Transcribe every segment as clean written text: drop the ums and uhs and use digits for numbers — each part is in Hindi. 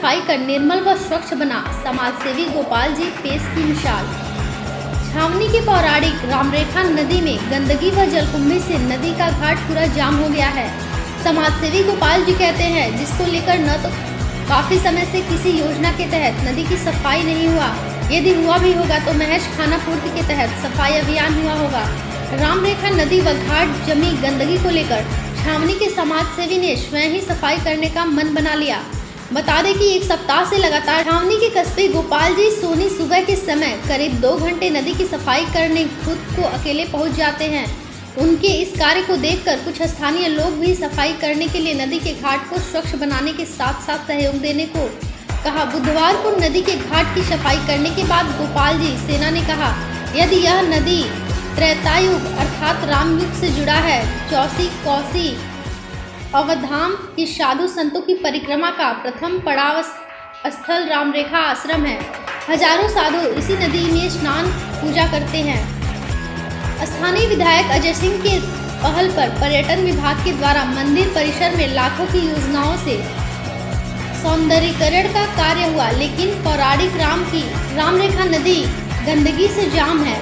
सफाई कर निर्मल व स्वच्छ बना समाजसेवी गोपाल जी पेश की मिसाल। छावनी के पौराणिक रामरेखा नदी में गंदगी व जलकुंभी से नदी का घाट पूरा जाम हो गया है। समाजसेवी गोपाल जी कहते हैं, जिसको लेकर न तो काफी समय से किसी योजना के तहत नदी की सफाई नहीं हुआ, यदि हुआ भी होगा तो महज खाना पूर्ति के तहत सफाई अभियान हुआ होगा। रामरेखा नदी व घाट जमी गंदगी को लेकर छावनी के समाजसेवी ने स्वयं ही सफाई करने का मन बना लिया। बता दें कि एक सप्ताह से लगातार छावनी के कस्बे गोपाल जी सोनी सुबह के समय करीब 2 घंटे नदी की सफाई करने खुद को अकेले पहुंच जाते हैं। उनके इस कार्य को देखकर कुछ स्थानीय लोग भी सफाई करने के लिए नदी के घाट को स्वच्छ बनाने के साथ साथ सहयोग देने को कहा। बुधवार को नदी के घाट की सफाई करने के बाद गोपाल जी सेना ने कहा, यदि यह नदी त्रेतायुग अर्थात राम युग से जुड़ा है, चौसी कौसी अवधाम की साधु संतों की परिक्रमा का प्रथम पड़ाव स्थल रामरेखा आश्रम है। हजारों साधु इसी नदी में स्नान पूजा करते हैं। स्थानीय विधायक अजय सिंह के पहल पर पर्यटन विभाग के द्वारा मंदिर परिसर में लाखों की योजनाओं से सौंदर्यीकरण का कार्य हुआ, लेकिन पौराणिक रामरेखा नदी गंदगी से जाम है।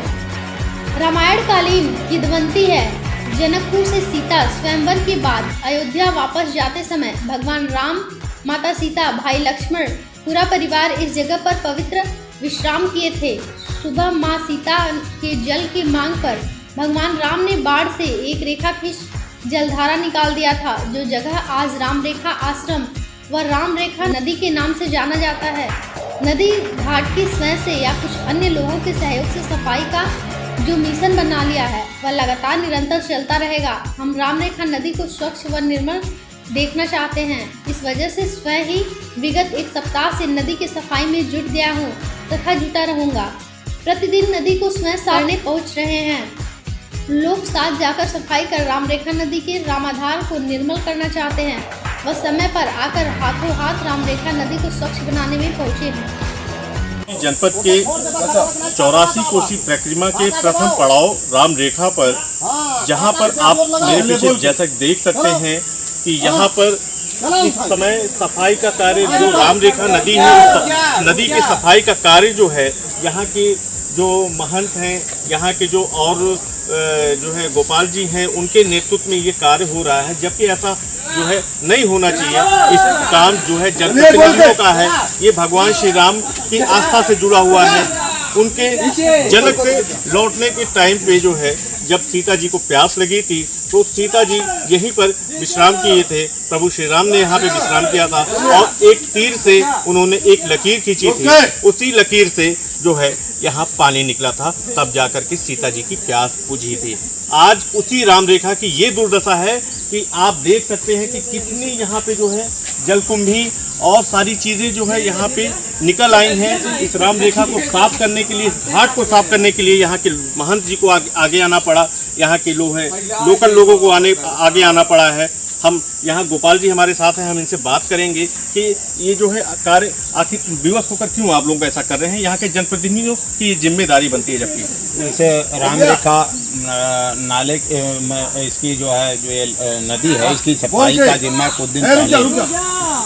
रामायण कालीन किंवदंती है, जनकपुर से सीता स्वयंवर के बाद अयोध्या वापस जाते समय भगवान राम, माता सीता, भाई लक्ष्मण पूरा परिवार इस जगह पर पवित्र विश्राम किए थे। सुबह माँ सीता के जल की मांग पर भगवान राम ने बाढ़ से एक रेखा खींच जलधारा निकाल दिया था, जो जगह आज रामरेखा आश्रम व रामरेखा नदी के नाम से जाना जाता है। नदी घाट की स्वयं से या कुछ अन्य लोगों के सहयोग से सफाई का जो मिशन बना लिया है वह लगातार निरंतर चलता रहेगा। हम रामरेखा नदी को स्वच्छ व निर्मल देखना चाहते हैं। इस वजह से स्वयं ही विगत एक सप्ताह से नदी की सफाई में जुट गया हूँ तथा जुटा रहूँगा। प्रतिदिन नदी को स्वयं सारने पहुँच रहे हैं। लोग साथ जाकर सफाई कर रामरेखा नदी के रामाधार को निर्मल करना चाहते हैं। वह समय पर आकर हाथों हाथ रामरेखा नदी को स्वच्छ बनाने में पहुँचे हैं। जनपद के 84 कोसी परिक्रमा के प्रथम पड़ाव रामरेखा पर, जहां पर आप मेरे पीछे जैसा देख सकते हैं कि यहां पर इस समय सफाई का कार्य जो रामरेखा नदी है, नदी की सफाई का कार्य जो है यहाँ के जो महंत हैं, यहाँ के जो और जो है गोपाल जी हैं, उनके नेतृत्व में ये कार्य हो रहा है, जबकि ऐसा जो है नहीं होना चाहिए। इस काम जो है जनप्रतिनिधियों का है, ये भगवान श्री राम की आस्था से जुड़ा हुआ है। उनके जनक से लौटने के टाइम पे जो है, जब सीता जी को प्यास लगी थी तो सीता जी यहीं पर विश्राम किए थे। प्रभु श्री राम ने यहाँ पे विश्राम किया था और एक तीर से उन्होंने एक लकीर खींची थी, उसी लकीर से जो है यहाँ पानी निकला था, तब जाकर के सीता जी की प्यास बुझी थी। आज उसी रामरेखा की ये दुर्दशा है कि आप देख सकते हैं कि कितनी यहाँ पे जो है जलकुंभी और सारी चीज़ें जो है यहाँ पे निकल आई हैं। इस रामरेखा को साफ करने के लिए, इस घाट को साफ करने के लिए यहाँ के महंत जी को आगे आना पड़ा, यहाँ के लोकल लोगों को आगे आना पड़ा है। हम यहाँ गोपाल जी हमारे साथ हैं, हम इनसे बात करेंगे कि ये जो है कार्य आखिर विवश होकर क्यों आप लोग ऐसा कर रहे हैं। यहाँ के जनप्रतिनिधियों की जिम्मेदारी बनती है, जबकि जैसे रामरेखा नाले इसकी जो है जो ये नदी है, इसकी सफाई का जिम्मा कुछ दिन पहले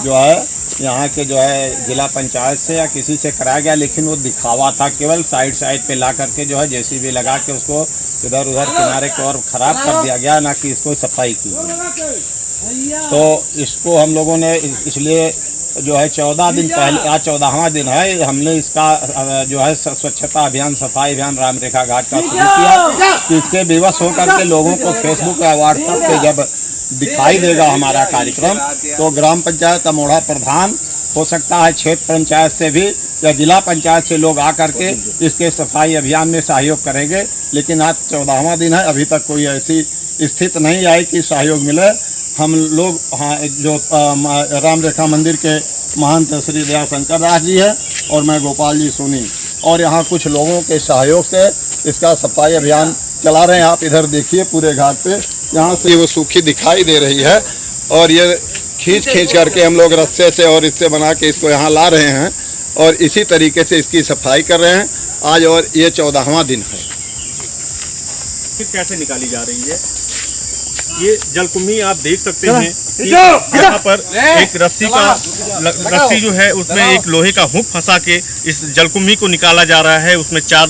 जो है यहाँ के जो है जिला पंचायत से या किसी से कराया गया, लेकिन वो दिखावा था, केवल साइड पे ला करके जो है जेसीबी लगा के उसको इधर उधर किनारे को और ख़राब कर दिया गया, ना कि इसको सफाई की। तो इसको हम लोगों ने इसलिए जो है 14 दिन पहले, आज 14वां दिन है, हमने इसका जो है स्वच्छता अभियान, सफाई अभियान रामरेखा घाट का शुरू किया। इसके विवश होकर के लोगों को फेसबुक या व्हाट्सएप पे जब दिखाई देगा हमारा कार्यक्रम, तो ग्राम पंचायत अमोढ़ा प्रधान, हो सकता है क्षेत्र पंचायत से भी या जिला पंचायत से लोग आकर के इसके सफाई अभियान में सहयोग करेंगे। लेकिन आज 14वां दिन है, अभी तक कोई ऐसी स्थिति नहीं आई कि सहयोग मिले। हम लोग हाँ, जो रामरेखा मंदिर के महंत श्री दया शंकर दास जी है और मैं गोपाल जी सोनी, और यहाँ कुछ लोगों के सहयोग से इसका सफाई अभियान चला रहे हैं। आप इधर देखिए पूरे घाट पे, यहाँ से वो सूखी दिखाई दे रही है और ये खींच करके हम लोग रस्से से और इससे बना के इसको यहाँ ला रहे हैं और इसी तरीके से इसकी सफाई कर रहे हैं आज, और ये 14वां दिन है। कैसे निकाली जा रही है ये जलकुंभी, आप देख सकते हैं कि यहाँ पर एक रस्सी जो है उसमें एक लोहे का हुक फंसा के इस जलकुंभी को निकाला जा रहा है। उसमें 4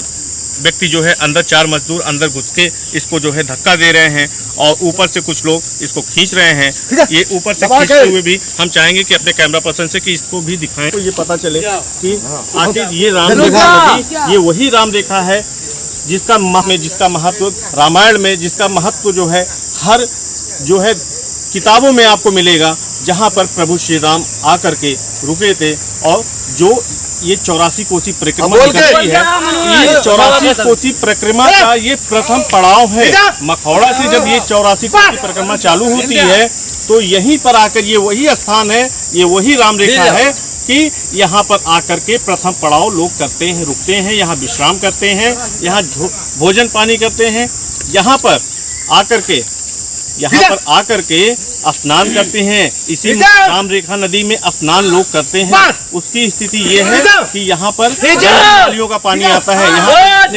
व्यक्ति जो है अंदर, 4 मजदूर अंदर घुस के इसको जो है धक्का दे रहे हैं और ऊपर से कुछ लोग इसको खींच रहे हैं। ये ऊपर से खींचते हुए भी हम चाहेंगे कि अपने कैमरा पर्सन से कि इसको भी दिखाएं तो ये पता चले कि आखिर ये राम रेखा नदी, ये वही राम रेखा है जिसका महत्व रामायण में, जिसका महत्व जो है हर जो है किताबों में आपको मिलेगा, जहाँ पर प्रभु श्री राम आकर के रुके थे। और जो ये 84 कोसी परिक्रमा निकलती है, ये 84 कोसी परिक्रमा का ये प्रथम पड़ाव है। मखौड़ा से जब ये 84 कोसी परिक्रमा चालू होती है तो यहीं पर आकर ये वही स्थान है, ये वही राम रेखा है कि यहाँ पर आकर के प्रथम पड़ाव लोग करते हैं, रुकते हैं, यहाँ विश्राम करते हैं, यहाँ भोजन पानी करते हैं, यहाँ पर आकर के स्नान करते हैं। इसी राम रेखा नदी में स्नान लोग करते हैं। उसकी स्थिति ये है कि यहाँ पर नदियों का पानी आता है, यहाँ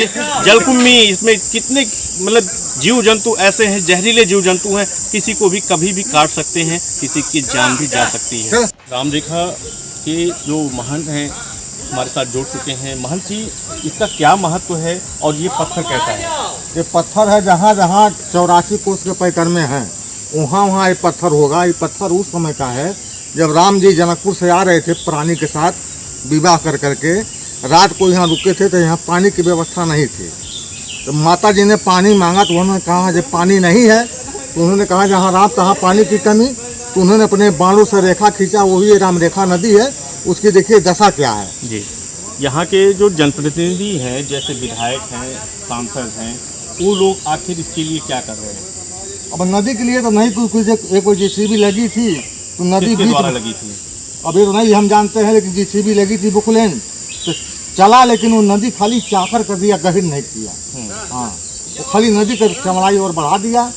जलकुंभी, इसमें कितने मतलब जीव जंतु ऐसे हैं, जहरीले जीव जंतु हैं, किसी को भी कभी भी काट सकते हैं, किसी की जान भी जा सकती है। राम रेखा के जो महंत हैं हमारे साथ जुड़ चुके हैं। महंत जी, इसका क्या महत्व है और ये पत्थर कैसा है? ये पत्थर है जहाँ जहाँ 84 कोस के परिक्रमा है वहाँ ये पत्थर होगा। ये पत्थर उस समय का है जब राम जी जनकपुर से आ रहे थे प्राणी के साथ विवाह कर करके, रात को यहाँ रुके थे तो यहाँ पानी की व्यवस्था नहीं थी। तो माता जी ने पानी मांगा तो उन्होंने कहा जब पानी नहीं है तो उन्होंने कहा जहाँ राम तहाँ पानी की कमी, तो उन्होंने अपने बाणों से रेखा खींचा, वही राम रेखा नदी है। उसकी देखिए दशा क्या है जी। यहाँ के जो जनप्रतिनिधि हैं, जैसे विधायक हैं, सांसद हैं, वो लोग आखिर इसके लिए क्या कर रहे हैं? अब नदी के लिए तो नहीं कुछ एक JCB लगी थी तो नदी किसके द्वारा लगी थी? अब ये तो नहीं हम जानते हैं, लेकिन JCB लगी थी बुकलेन तो चला, लेकिन वो नदी खाली चाकर कर दिया, गहिर नहीं किया। हाँ, तो खाली नदी का चमड़ाई और बढ़ा दिया,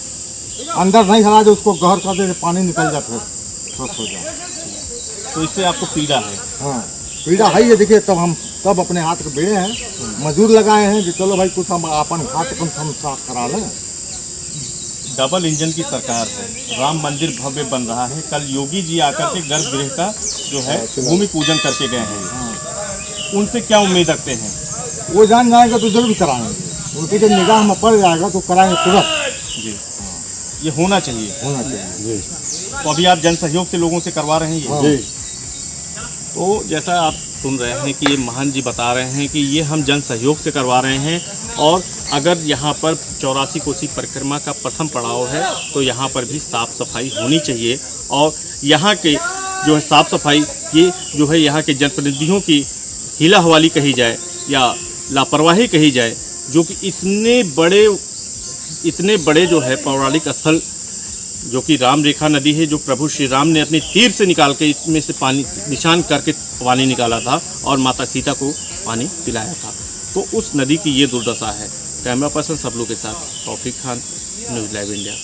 अंदर नहीं हरा जो उसको गहर कर दे, पानी निकल जाता है, स्वस्थ हो जाए। तो इससे आपको पीड़ा है? हाँ, पीड़ा है। ये देखिए तब अपने हाथ के बेड़े हैं, मजदूर लगाए हैं कि चलो भाई कुछ हम अपन हाथ हम साफ करा लें। डबल इंजन की सरकार है, राम मंदिर भव्य बन रहा है। कल योगी जी आकर के गर्भगृह का जो है भूमि पूजन करके गए हैं। उनसे क्या उम्मीद रखते हैं? वो जान जाएगा तो जरूर कराएंगे, उनकी जब निगाह में पड़ जाएगा तो कराएंगे तुरंत जी। ये होना चाहिए जी। तो अभी आप जन सहयोग से लोगों से करवा रहे हैं जी। तो जैसा आप सुन रहे हैं कि ये महंत जी बता रहे हैं कि ये हम जन सहयोग से करवा रहे हैं, और अगर यहाँ पर 84 कोसी परिक्रमा का प्रथम पड़ाव है तो यहाँ पर भी साफ़ सफाई होनी चाहिए। और यहाँ के जो है साफ़ सफाई, ये जो है यहाँ के जनप्रतिनिधियों की हीला हवाली कही जाए या लापरवाही कही जाए, जो कि इतने बड़े जो है पौराणिक स्थल जो कि राम रेखा नदी है, जो प्रभु श्री राम ने अपने तीर से निकाल के इसमें से पानी निशान करके पानी निकाला था और माता सीता को पानी पिलाया था, तो उस नदी की ये दुर्दशा है। कैमरा पर्सन सबलों के साथ तौफीक खान, न्यूज़ लाइव इंडिया।